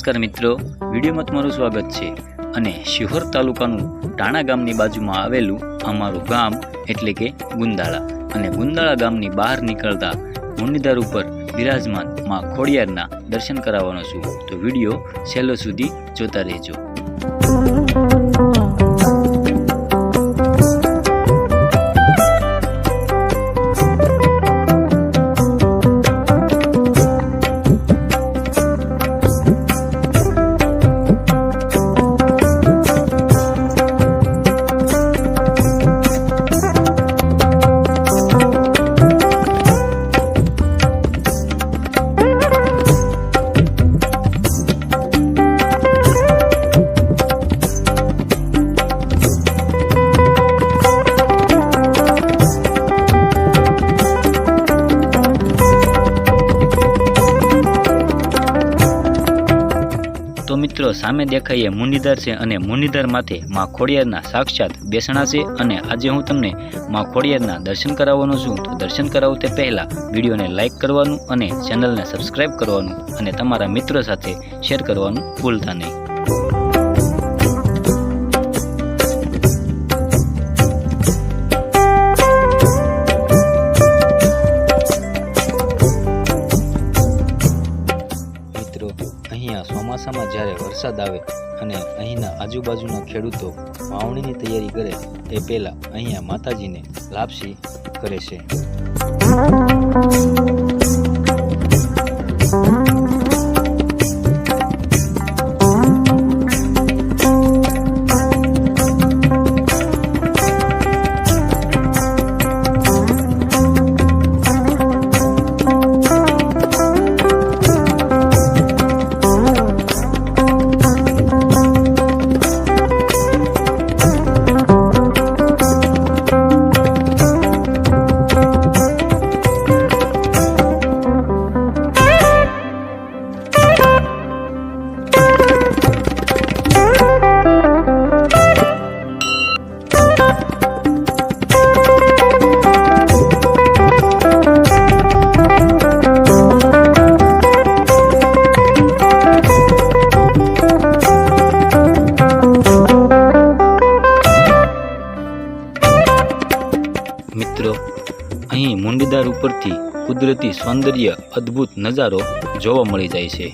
नमस्कार मित्रों, वीडियो में तमारुं स्वागत है। अने शिहोर तालुकानुं टाणा गामनी बाजुमां आवेलुं अमारुं गाम एटले के गुंदाळा अने गुंदाळा गामनी बहार निकळता मुनिदार उपर बिराजमान मां खोडियारना दर्शन कराववानो छुं। तो वीडियो छेल्लो सुधी जोता रहेजो। तो मित्रों सामे देखाय मुनिदार है अने मुनिदार माथे मां खोडियारना साक्षात बेसणा छे अने आजे हूँ तमने मां खोडियारना दर्शन कराववानो छुं। तो दर्शन करावो ते पहला विडियो ने लाइक करवानुं अने चेनल ने सब्सक्राइब करवानुं अने तमारा मित्रों साथे शेर करवानुं भूलता नहीं। अहींया ચોમાસામાં જ્યારે વરસાદ આવે અને અહીંના આજુબાજુના ખેડૂતો વાવણીની તૈયારી કરે એ પહેલા અહીંયા માતાજીને લાપસી કરે છે। मित्रों अहीं मुंडीदार उपरथी कुदरती सौंदर्य अद्भुत नजारो जोवा मळी जाय छे।